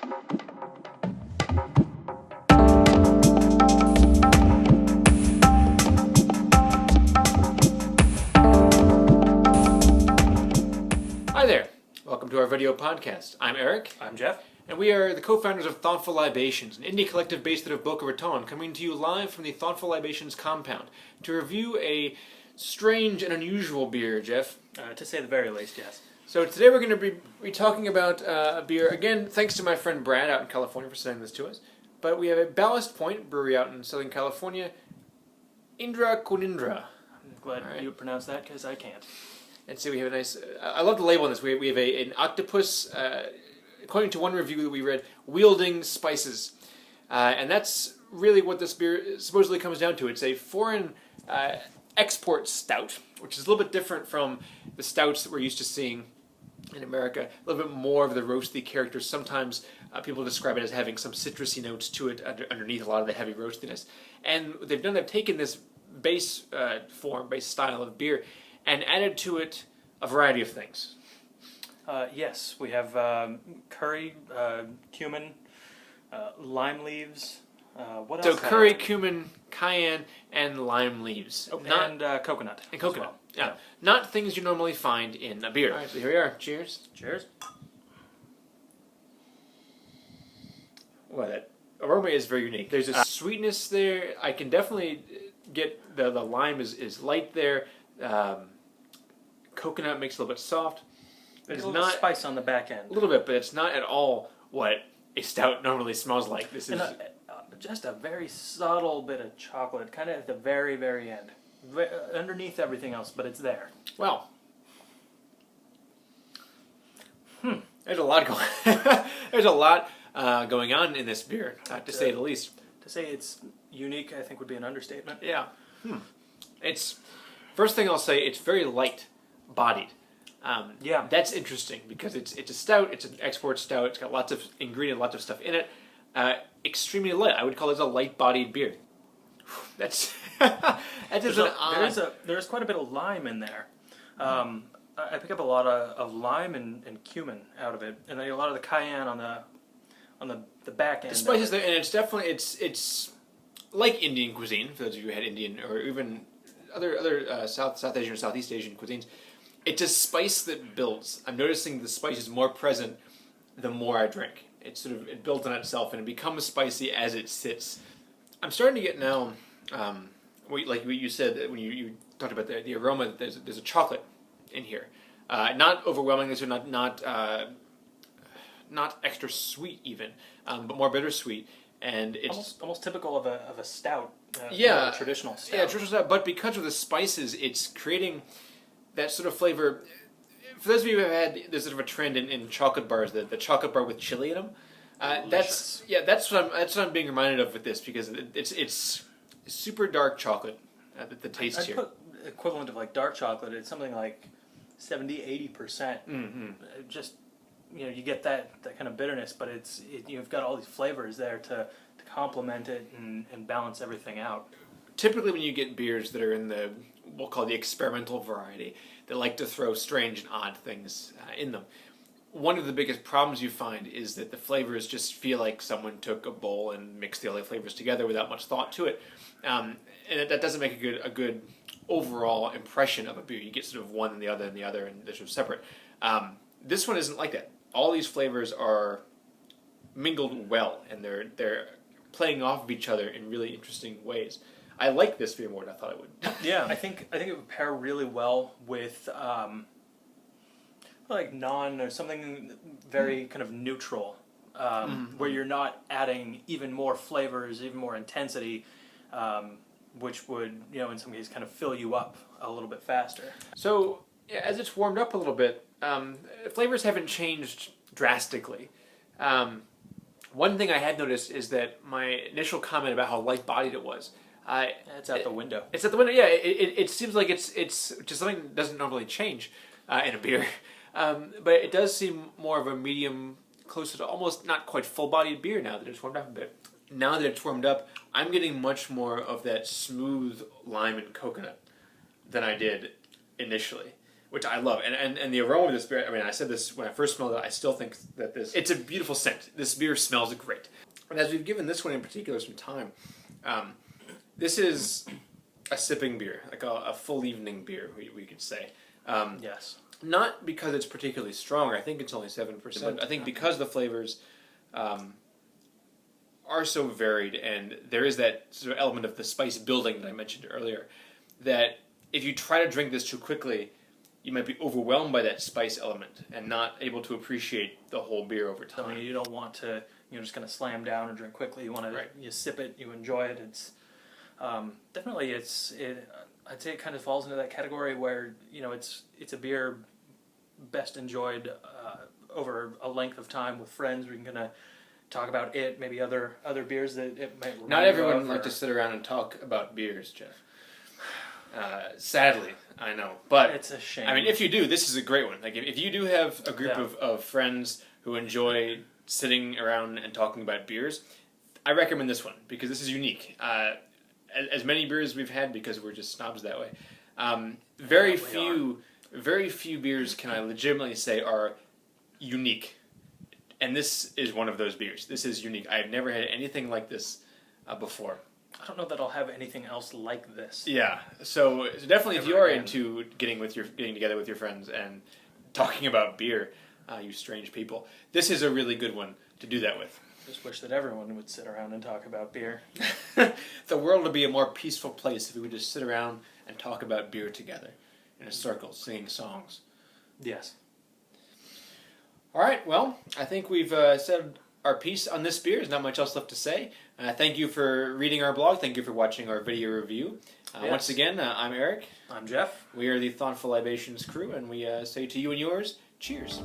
Hi there, welcome to our video podcast. I'm Eric. I'm Jeff. And we are the co-founders of Thoughtful Libations, an indie collective based out of Boca Raton, coming to you live from the Thoughtful Libations compound to review a strange and unusual beer, Jeff. To say the very least, yes. So today we're going to be talking about a beer, again, thanks to my friend Brad out in California for sending this to us. But we have a Ballast Point Brewery out in Southern California, Indra Kunindra. I'm glad you pronounced that because I can't. And so we have a nice, I love the label on this. We have an octopus, according to one review that we read, wielding spices. And that's really what this beer supposedly comes down to. It's a foreign export stout, which is a little bit different from the stouts that we're used to seeing in America. A little bit more of the roasty characters. Sometimes people describe it as having some citrusy notes to it underneath a lot of the heavy roastiness. And what they've done, they've taken this base base style of beer and added to it a variety of things. Yes, we have curry, cumin, lime leaves. What else? So curry, cumin, cayenne, and lime leaves. Oh, and coconut. And coconut. Well. Yeah. Not things you normally find in a beer. All right, so here we are. Cheers. Cheers. Well, that aroma is very unique. There's a sweetness there. I can definitely get the lime is light there. Coconut makes it a little bit soft. There's a little spice on the back end. A little bit, but it's not at all what a stout normally smells like. This is just a very subtle bit of chocolate, kind of at the very, very end. Underneath everything else, but it's there. Well, there's a lot going. There's a lot going on in this beer, to say the least. To say it's unique, I think would be an understatement. Yeah. It's first thing I'll say. It's very light-bodied. Yeah, that's interesting because it's a stout. It's an export stout. It's got lots of ingredient, lots of stuff in it. Extremely light. I would call this a light-bodied beer. That's there's quite a bit of lime in there. I pick up a lot of lime and cumin out of it, and then a lot of the cayenne on the back end. The spices there, and it's definitely it's like Indian cuisine. For those of you who had Indian or even other South Asian or Southeast Asian cuisines, it's a spice that builds. I'm noticing the spice is more present the more I drink. It builds on itself and it becomes spicy as it sits. I'm starting to get now, like what you said when you talked about the aroma. There's a chocolate in here, not overwhelmingly, so not extra sweet even, but more bittersweet, and it's almost typical of a stout. Yeah, a traditional stout. Yeah, traditional stout. But because of the spices, it's creating that sort of flavor. For those of you who have had, there's sort of a trend in chocolate bars, the chocolate bar with chili in them. That's what I'm being reminded of with this, because it's super dark chocolate. The taste here. Put equivalent of like dark chocolate. It's something like 70-80%. Mm-hmm. Just you get that kind of bitterness, but you've got all these flavors there to complement it and balance everything out. Typically, when you get beers that are in we'll call the experimental variety, they like to throw strange and odd things in them. One of the biggest problems you find is that the flavors just feel like someone took a bowl and mixed the other flavors together without much thought to it, and that doesn't make a good overall impression of a beer. You get sort of one and the other, and they're sort of separate. This one isn't like that. All these flavors are mingled well, and they're playing off of each other in really interesting ways. I like this beer more than I thought it would. Yeah, I think it would pair really well with like naan or something very kind of neutral, where you're not adding even more flavors, even more intensity, which would in some cases kind of fill you up a little bit faster. So as it's warmed up a little bit, flavors haven't changed drastically. One thing I had noticed is that my initial comment about how light-bodied it was. It's out the window. It's at the window. Yeah, it seems like it's just something that doesn't normally change in a beer, but it does seem more of a medium, closer to almost not quite full-bodied beer now that it's warmed up a bit. Now that it's warmed up, I'm getting much more of that smooth lime and coconut than I did initially. which I love. And the aroma of this beer, I mean, I said this when I first smelled it, I still think that it's a beautiful scent. This beer smells great. And as we've given this one in particular some time, this is a sipping beer, like a full evening beer, we could say. Yes. Not because it's particularly strong, I think it's only 7%, but I think because the flavors are so varied, and there is that sort of element of the spice building that I mentioned earlier, that if you try to drink this too quickly, you might be overwhelmed by that spice element and not able to appreciate the whole beer over time. I mean, you don't want to, just kind of slam down and drink quickly. You want to, you sip it, you enjoy it. It's definitely, I'd say it kind of falls into that category where, it's a beer best enjoyed over a length of time with friends. We can kind of talk about it, maybe other beers that it might remind Not everyone you of, likes to sit around and talk about beers, Jeff. Sadly, I know, but it's a shame. I mean, if you do, this is a great one. Like, if you do have a group of friends who enjoy sitting around and talking about beers, I recommend this one because this is unique. As many beers we've had, because we're just snobs that way. Very few beers can I legitimately say are unique, and this is one of those beers. This is unique. I have never had anything like this before. I don't know that I'll have anything else like this. Yeah, so definitely if you are into getting together with your friends and talking about beer, you strange people, this is a really good one to do that with. Just wish that everyone would sit around and talk about beer. The world would be a more peaceful place if we would just sit around and talk about beer together in a circle, singing songs. Yes. All right, well, I think we've said our piece on this beer. There's not much else left to say. Thank you for reading our blog. Thank you for watching our video review. Once again, I'm Eric. I'm Jeff. We are the Thoughtful Libations crew, and we say to you and yours, cheers.